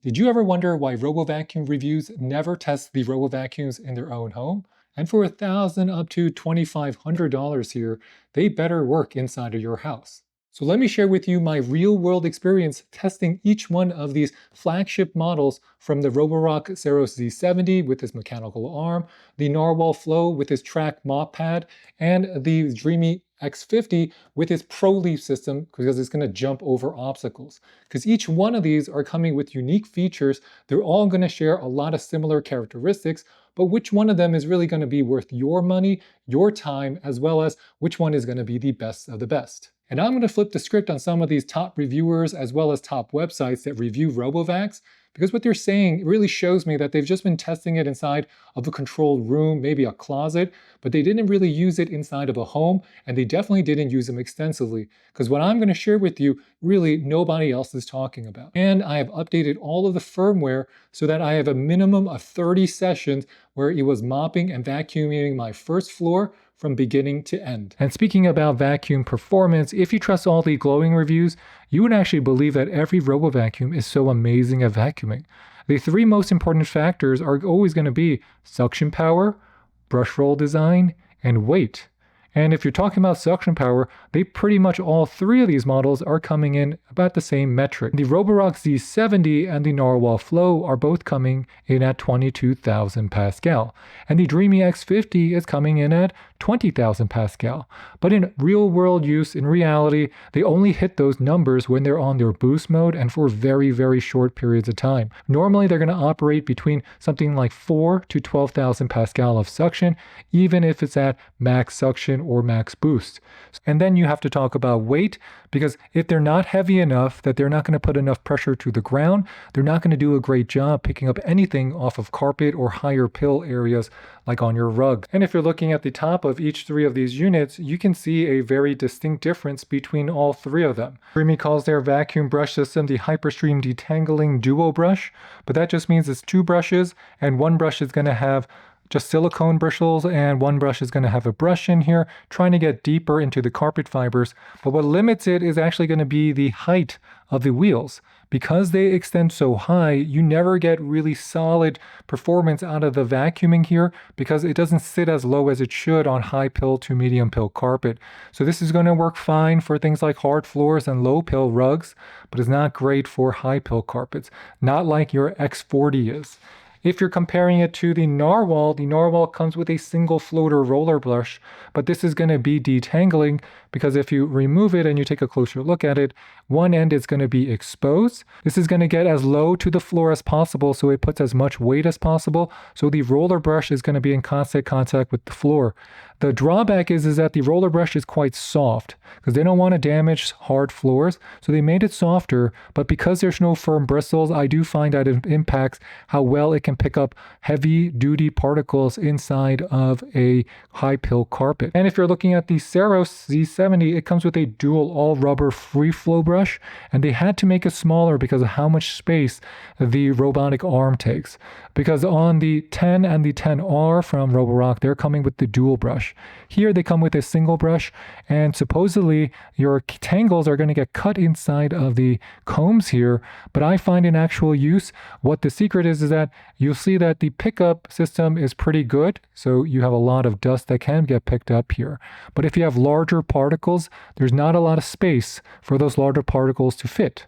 Did you ever wonder why RoboVacuum reviews never test the RoboVacuums in their own home? And for $1,000 up to $2,500 here, they better work inside of your house. So let me share with you my real-world experience testing each one of these flagship models from the Roborock Saros Z70 with its mechanical arm, the Narwal Flow with its track mop pad, and the Dreame X50 with its Pro Leaf system because it's going to jump over obstacles. Because each one of these are coming with unique features, they're all going to share a lot of similar characteristics, but which one of them is really going to be worth your money, your time, as well as which one is going to be the best of the best. And I'm going to flip the script on some of these top reviewers as well as top websites that review Robovacs, because what they're saying really shows me that they've just been testing it inside of a controlled room, maybe a closet, but they didn't really use it inside of a home, and they definitely didn't use them extensively, because what I'm going to share with you, really nobody else is talking about. And I have updated all of the firmware so that I have a minimum of 30 sessions where it was mopping and vacuuming my first floor from beginning to end. And speaking about vacuum performance, if you trust all the glowing reviews, you would actually believe that every RoboVacuum is so amazing at vacuuming. The three most important factors are always going to be suction power, brush roll design, and weight. And if you're talking about suction power, they pretty much all three of these models are coming in about the same metric. The Roborock Z70 and the Narwal Flow are both coming in at 22,000 Pascal. And the Dreame X50 is coming in at 20,000 Pascal. But in real world use, in reality, they only hit those numbers when they're on their boost mode and for very, very short periods of time. Normally, they're going to operate between something like 4 to 12,000 Pascal of suction, even if it's at max suction or max boost. And then you have to talk about weight, because if they're not heavy enough that they're not going to put enough pressure to the ground, they're not going to do a great job picking up anything off of carpet or higher pill areas like on your rug. And if you're looking at the top of each three of these units, you can see a very distinct difference between all three of them. Dreame calls their vacuum brush system the Hyperstream Detangling Duo Brush, but that just means it's two brushes, and one brush is going to have just silicone bristles, and one brush is going to have a brush in here, trying to get deeper into the carpet fibers. But what limits it is actually going to be the height of the wheels. Because they extend so high, you never get really solid performance out of the vacuuming here, because it doesn't sit as low as it should on high pill to medium pill carpet. So this is going to work fine for things like hard floors and low pill rugs, but it's not great for high pill carpets, not like your X40 is. If you're comparing it to the Narwal comes with a single floater roller brush, but this is going to be detangling, because if you remove it and you take a closer look at it, one end is going to be exposed. This is going to get as low to the floor as possible, so it puts as much weight as possible, so the roller brush is going to be in constant contact with the floor. The drawback is that the roller brush is quite soft, because they don't want to damage hard floors, so they made it softer, but because there's no firm bristles, I do find that it impacts how well it can pick up heavy duty particles inside of a high pill carpet. And if you're looking at the Saros Z70, it comes with a dual all rubber free flow brush, and they had to make it smaller because of how much space the robotic arm takes. Because on the 10 and the 10R from Roborock, they're coming with the dual brush. Here they come with a single brush, and supposedly your tangles are going to get cut inside of the combs here, but I find in actual use, what the secret is that you'll see that the pickup system is pretty good, so you have a lot of dust that can get picked up here. But if you have larger particles, there's not a lot of space for those larger particles to fit.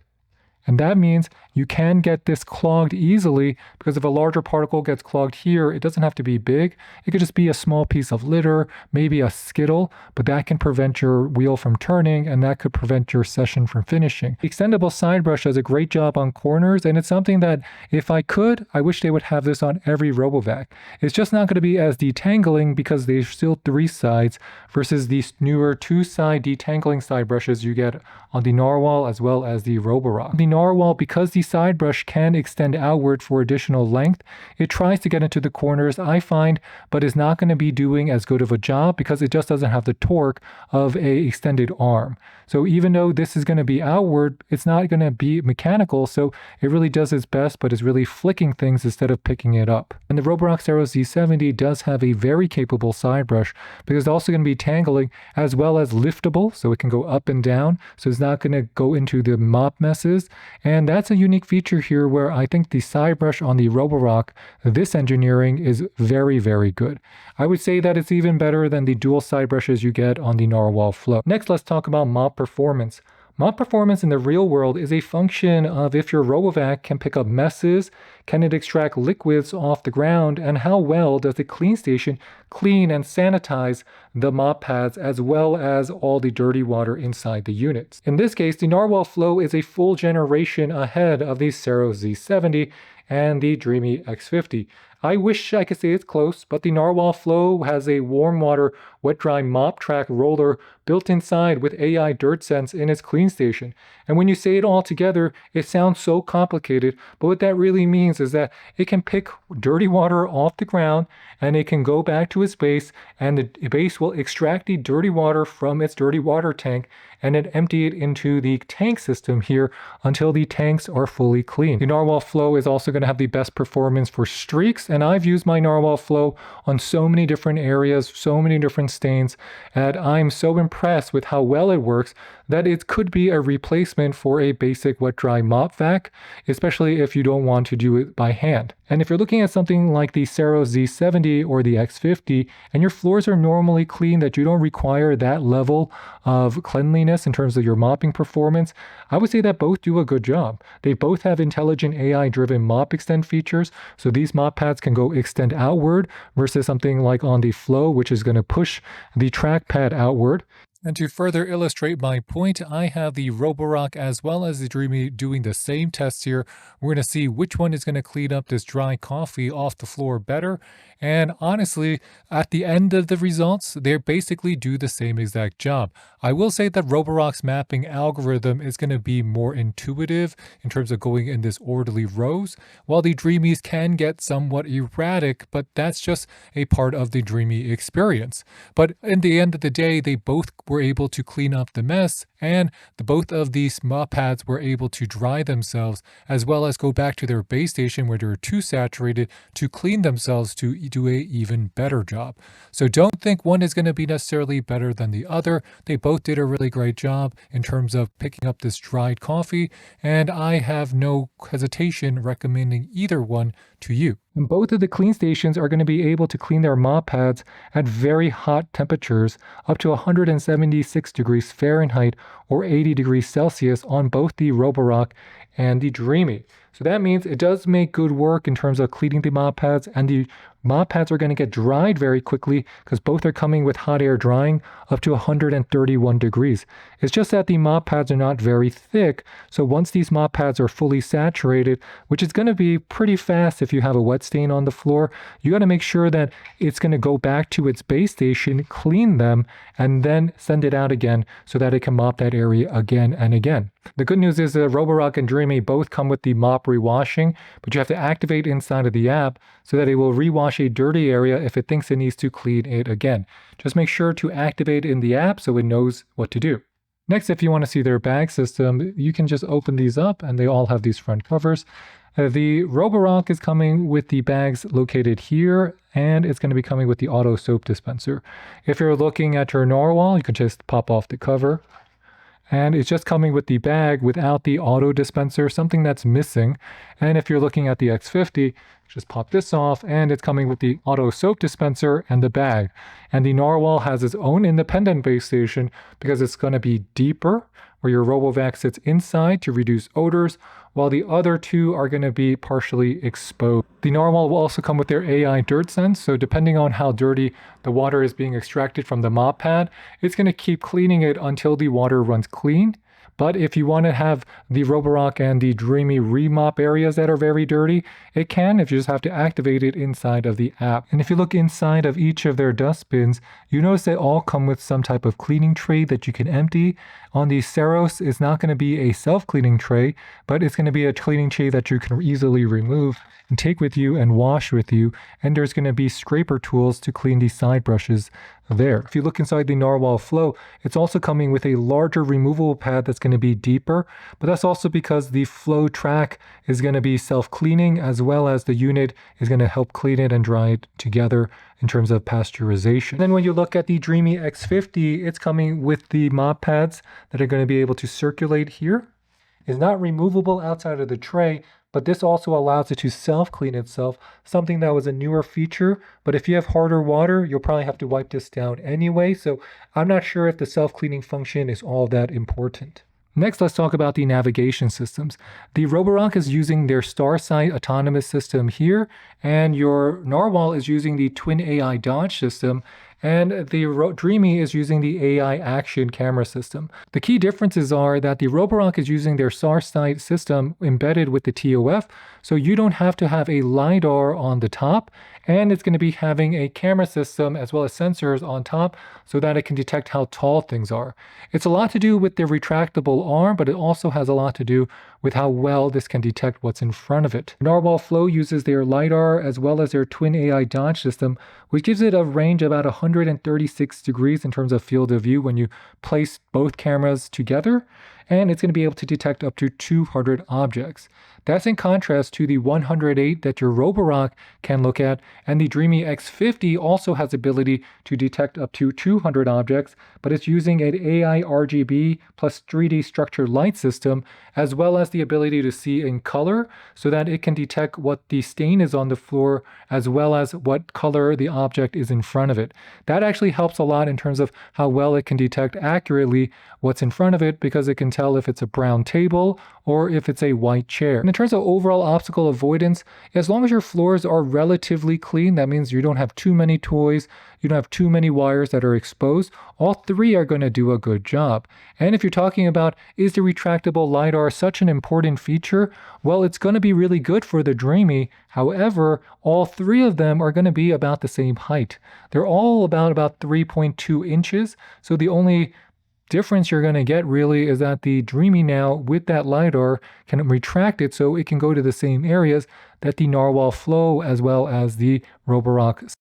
And that means you can get this clogged easily, because if a larger particle gets clogged here, it doesn't have to be big. It could just be a small piece of litter, maybe a skittle, but that can prevent your wheel from turning, and that could prevent your session from finishing. The extendable side brush does a great job on corners, and it's something that if I could, I wish they would have this on every Robovac. It's just not going to be as detangling because there's still three sides versus these newer two-side detangling side brushes you get on the Narwal as well as the Roborock. The Narwal, because the side brush can extend outward for additional length, it tries to get into the corners, I find, but is not going to be doing as good of a job because it just doesn't have the torque of a extended arm. So even though this is going to be outward, it's not going to be mechanical, so it really does its best, but is really flicking things instead of picking it up. And the Roborock Saros Z70 does have a very capable side brush, because it's also going to be tangling as well as liftable, so it can go up and down, so it's not going to go into the mop messes, And that's a unique feature here where I think the Sidebrush on the Roborock, this engineering is very, very good. I would say that it's even better than the dual side brushes you get on the Narwal Flow. Next, let's talk about mop performance. Mop performance in the real world is a function of if your Robovac can pick up messes, can it extract liquids off the ground, and how well does the clean station clean and sanitize the mop pads as well as all the dirty water inside the units. In this case, the Narwal Flow is a full generation ahead of the Saros Z70 and the Dreame X50. I wish I could say it's close, but the Narwal Flow has a warm water wet dry mop track roller built inside with AI dirt sense in its clean station. And when you say it all together, it sounds so complicated, but what that really means is that it can pick dirty water off the ground and it can go back to its base, and the base will extract the dirty water from its dirty water tank and then empty it into the tank system here until the tanks are fully clean. The Narwal Flow is also going to have the best performance for streaks, and I've used my Narwal Flow on so many different areas, so many different stains, and I'm so impressed with how well it works that it could be a replacement for a basic wet dry mop vac, especially if you don't want to do it by hand. And if you're looking at something like the Saros Z70 or the X50 and your floors are normally clean, that you don't require that level of cleanliness in terms of your mopping performance, I would say that both do a good job. They both have intelligent AI driven mop extend features, so these mop pads can go extend outward versus something like on the Flow, which is going to push the trackpad outward. And to further illustrate my point, I have the Roborock as well as the Dreame doing the same tests here. We're going to see which one is going to clean up this dry coffee off the floor better. And honestly, at the end of the results, they basically do the same exact job. I will say that Roborock's mapping algorithm is going to be more intuitive in terms of going in this orderly rows, while the Dreamies can get somewhat erratic, but that's just a part of the Dreame experience. But in the end of the day, they both were able to clean up the mess, and both of these mop pads were able to dry themselves as well as go back to their base station where they're too saturated to clean themselves to do a even better job. So don't think one is going to be necessarily better than the other. They both did a really great job in terms of picking up this dried coffee, and I have no hesitation recommending either one to you. And both of the clean stations are going to be able to clean their mop pads at very hot temperatures, up to 176 degrees Fahrenheit or 80 degrees Celsius on both the Roborock and the Dreame. So that means it does make good work in terms of cleaning the mop pads, and the mop pads are going to get dried very quickly because both are coming with hot air drying up to 131 degrees. It's just that the mop pads are not very thick, so once these mop pads are fully saturated, which is going to be pretty fast if you have a wet stain on the floor, you got to make sure that it's going to go back to its base station, clean them, and then send it out again so that it can mop that area again and again. The good news is that Roborock and Dreame both come with the mop rewashing, but you have to activate inside of the app so that it will rewash a dirty area if it thinks it needs to clean it again. Just make sure to activate in the app so it knows what to do. Next, if you want to see their bag system, you can just open these up and they all have these front covers. The Roborock is coming with the bags located here, and it's going to be coming with the auto soap dispenser. If you're looking at your Narwal, you can just pop off the cover. And it's just coming with the bag without the auto dispenser, something that's missing. And if you're looking at the X50, just pop this off, and it's coming with the auto soap dispenser and the bag. And the Narwal has its own independent base station because it's going to be deeper, where your Robovac sits inside to reduce odors, while the other two are going to be partially exposed. The Narwal will also come with their AI dirt sense, so depending on how dirty the water is being extracted from the mop pad, it's going to keep cleaning it until the water runs clean. But if you want to have the Roborock and the Dreame remop areas that are very dirty, it can if you just have to activate it inside of the app. And if you look inside of each of their dustbins, you notice they all come with some type of cleaning tray that you can empty. On the Saros, it's not going to be a self-cleaning tray, but it's going to be a cleaning tray that you can easily remove and take with you and wash with you. And there's going to be scraper tools to clean these side brushes there. If you look inside the Narwal Flow, it's also coming with a larger removable pad that's going to be deeper, but that's also because the Flow track is going to be self-cleaning, as well as the unit is going to help clean it and dry it together in terms of pasteurization. Then when you look at the Dreame X50, it's coming with the mop pads that are going to be able to circulate here. is not removable outside of the tray, but this also allows it to self-clean itself, something that was a newer feature. But if you have harder water, you'll probably have to wipe this down anyway, so I'm not sure if the self-cleaning function is all that important. Next, let's talk about the navigation systems. The Roborock is using their Starsight autonomous system here, and your Narwal is using the Twin AI Dodge system, and the Dreame is using the AI Action camera system. The key differences are that the Roborock is using their Starsight system embedded with the TOF, so you don't have to have a LiDAR on the top, and it's going to be having a camera system as well as sensors on top so that it can detect how tall things are. It's a lot to do with the retractable arm, but it also has a lot to do with how well this can detect what's in front of it. Narwal Flow uses their LiDAR as well as their Twin AI Dodge system, which gives it a range of about 136 degrees in terms of field of view when you place both cameras together, and it's going to be able to detect up to 200 objects. That's in contrast to the 108 that your Roborock can look at, and the Dreame X50 also has ability to detect up to 200 objects, but it's using an AI RGB plus 3D structured light system, as well as the ability to see in color so that it can detect what the stain is on the floor as well as what color the object is in front of it. That actually helps a lot in terms of how well it can detect accurately what's in front of it, because it can tell if it's a brown table or if it's a white chair. And in terms of overall obstacle avoidance, as long as your floors are relatively clean, that means you don't have too many toys, you don't have too many wires that are exposed, all three are going to do a good job. And if you're talking about, is the retractable LiDAR such an important feature? Well, it's going to be really good for the Dreame. However, all three of them are going to be about the same height. They're all about 3.2 inches. So the only difference you're going to get really is that the Dreame now with that LiDAR can retract it so it can go to the same areas that the Narwal Flow as well as the Roborock.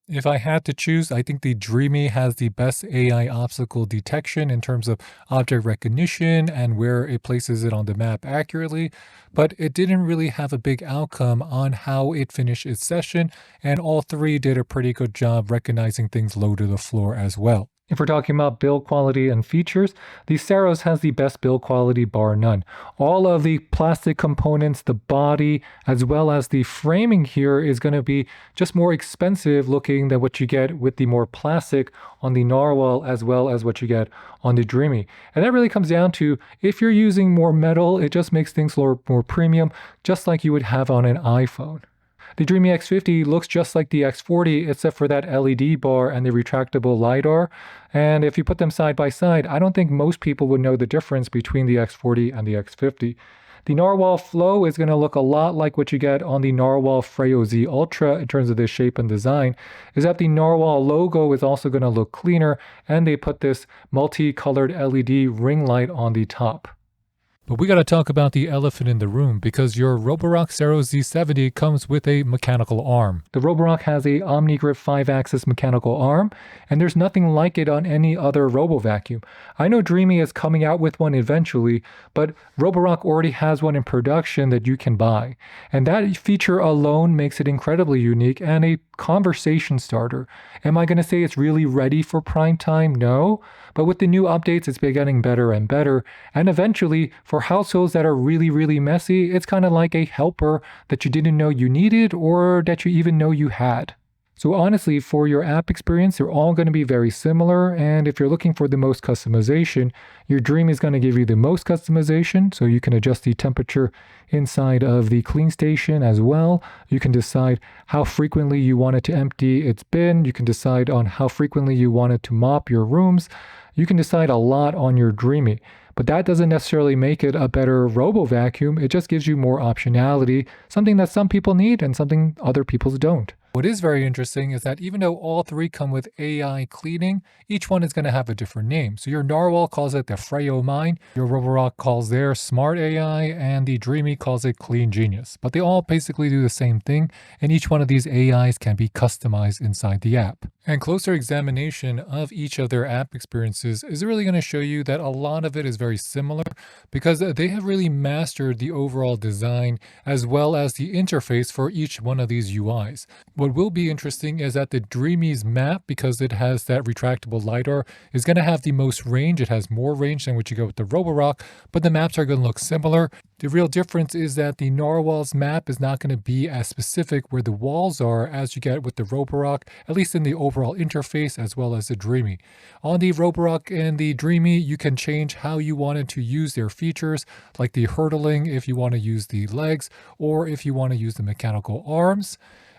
If I had to choose, I think the Dreame has the best AI obstacle detection in terms of object recognition and where it places it on the map accurately, but it didn't really have a big outcome on how it finished its session, and all three did a pretty good job recognizing things low to the floor as well. If we're talking about build quality and features, the Saros has the best build quality bar none. All of the plastic components, the body, as well as the framing here is going to be just more expensive looking than what you get with the more plastic on the Narwal as well as what you get on the Dreame. And that really comes down to, if you're using more metal, it just makes things more premium, just like you would have on an iPhone. The Dreame X50 looks just like the X40 except for that LED bar and the retractable LiDAR. And if you put them side by side, I don't think most people would know the difference between the X40 and the X50. The Narwal Flow is going to look a lot like what you get on the Narwal Freo Z Ultra in terms of the shape and design, is that the Narwal logo is also going to look cleaner, and they put this multicolored LED ring light on the top. But we got to talk about the elephant in the room, because your Roborock Saros Z70 comes with a mechanical arm. The Roborock has a OmniGrip 5-axis mechanical arm, and there's nothing like it on any other RoboVacuum. I know Dreame is coming out with one eventually, but Roborock already has one in production that you can buy. And that feature alone makes it incredibly unique and a conversation starter. Am I going to say it's really ready for prime time? No. But with the new updates, it's been getting better and better. And eventually, for households that are really, really messy, it's kind of like a helper that you didn't know you needed or that you even know you had. So honestly, for your app experience, they're all going to be very similar. And if you're looking for the most customization, your Dreame is going to give you the most customization. So you can adjust the temperature inside of the clean station as well. You can decide how frequently you want it to empty its bin. You can decide on how frequently you want it to mop your rooms. You can decide a lot on your Dreame. But that doesn't necessarily make it a better RoboVacuum. It just gives you more optionality, something that some people need and something other people don't. What is very interesting is that even though all three come with AI cleaning, each one is going to have a different name. So your Narwal calls it the Freo Mind, your Roborock calls their Smart AI, and the Dreame calls it Clean Genius. But they all basically do the same thing, and each one of these AIs can be customized inside the app. And closer examination of each of their app experiences is really going to show you that a lot of it is very similar because they have really mastered the overall design as well as the interface for each one of these UIs. What will be interesting is that the Dreame's map, because it has that retractable LiDAR, is going to have the most range. It has more range than what you get with the Roborock, but the maps are going to look similar. The real difference is that the Narwhal's map is not going to be as specific where the walls are as you get with the Roborock, at least in the overall interface as well as the Dreame. On the Roborock and the Dreame, you can change how you wanted to use their features, like the hurdling if you want to use the legs, or if you want to use the mechanical arms.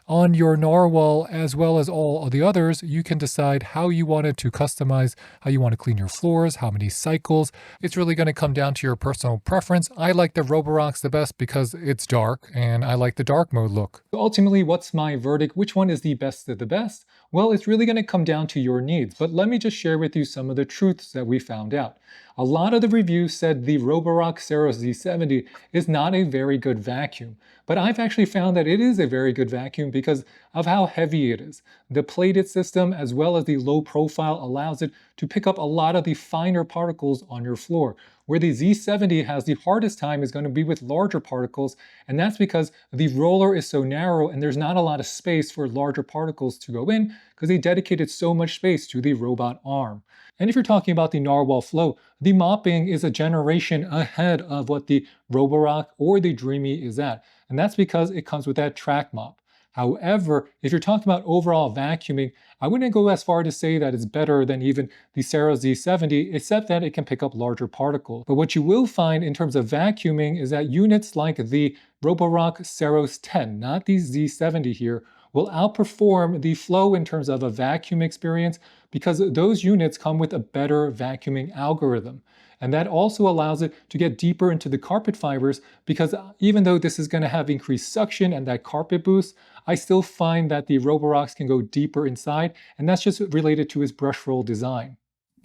On your Narwhal, as well as all of the others, you can decide how you wanted to customize, how you want to clean your floors, how many cycles. It's really going to come down to your personal preference. I like the Roborocks the best because it's dark, and I like the dark mode look. So ultimately, what's my verdict? Which one is the best of the best? Well, it's really going to come down to your needs, but let me just share with you some of the truths that we found out. A lot of the reviews said the Roborock Saros Z70 is not a very good vacuum, but I've actually found that it is a very good vacuum because of how heavy it is. The plated system as well as the low profile allows it to pick up a lot of the finer particles on your floor. Where the Z70 has the hardest time is going to be with larger particles, and that's because the roller is so narrow and there's not a lot of space for larger particles to go in because they dedicated so much space to the robot arm. And if you're talking about the Narwal Flow, the mopping is a generation ahead of what the Roborock or the Dreame is at, and that's because it comes with that track mop. However, if you're talking about overall vacuuming, I wouldn't go as far to say that it's better than even the Saros Z70, except that it can pick up larger particles. But what you will find in terms of vacuuming is that units like the Roborock Saros 10, not the Z70 here, will outperform the Flow in terms of a vacuum experience because those units come with a better vacuuming algorithm. And that also allows it to get deeper into the carpet fibers because even though this is going to have increased suction and that carpet boost, I still find that the Roborocks can go deeper inside, and that's just related to its brush roll design.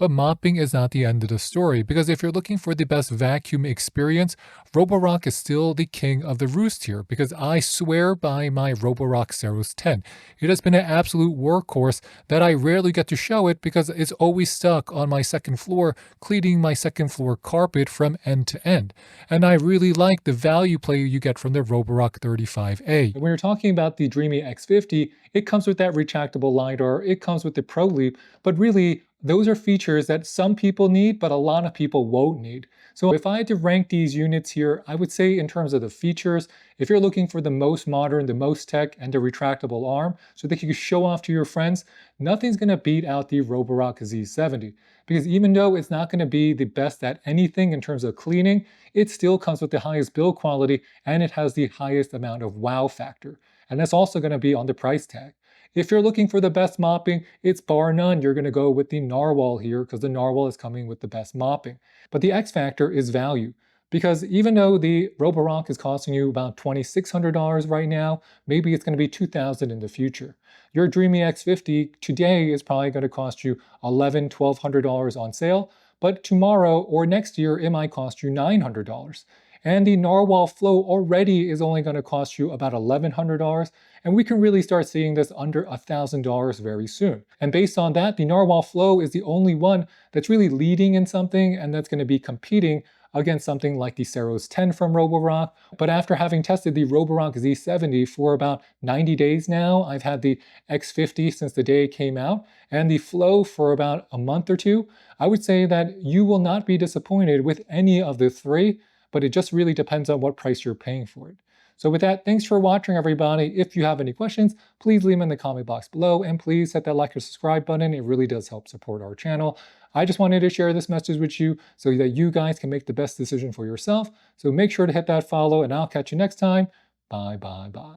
But mopping is not the end of the story, because if you're looking for the best vacuum experience, Roborock is still the king of the roost here, because I swear by my Roborock Saros 10. It has been an absolute workhorse that I rarely get to show it because it's always stuck on my second floor, cleaning my second floor carpet from end to end. And I really like the value play you get from the Roborock 35A. When you're talking about the Dreame X50, it comes with that retractable LiDAR, it comes with the Pro Leap, but really, those are features that some people need, but a lot of people won't need. So if I had to rank these units here, I would say in terms of the features, if you're looking for the most modern, the most tech, and the retractable arm so that you can show off to your friends, nothing's going to beat out the Roborock Z70. Because even though it's not going to be the best at anything in terms of cleaning, it still comes with the highest build quality and it has the highest amount of wow factor. And that's also going to be on the price tag. If you're looking for the best mopping, it's bar none. You're going to go with the Narwhal here because the Narwhal is coming with the best mopping. But the X factor is value. Because even though the Roborock is costing you about $2,600 right now, maybe it's going to be $2,000 in the future. Your Dreame X50 today is probably going to cost you $1,100, $1,200 on sale, but tomorrow or next year it might cost you $900. And the Narwal Flow already is only going to cost you about $1,100, and we can really start seeing this under $1,000 very soon. And based on that, the Narwal Flow is the only one that's really leading in something and that's going to be competing against something like the Saros 10 from Roborock. But after having tested the Roborock Z70 for about 90 days now, I've had the X50 since the day it came out, and the Flow for about a month or two, I would say that you will not be disappointed with any of the three, but it just really depends on what price you're paying for it. So with that, thanks for watching, everybody. If you have any questions, please leave them in the comment box below, and please hit that like or subscribe button. It really does help support our channel. I just wanted to share this message with you so that you guys can make the best decision for yourself. So make sure to hit that follow, and I'll catch you next time. Bye, bye, bye.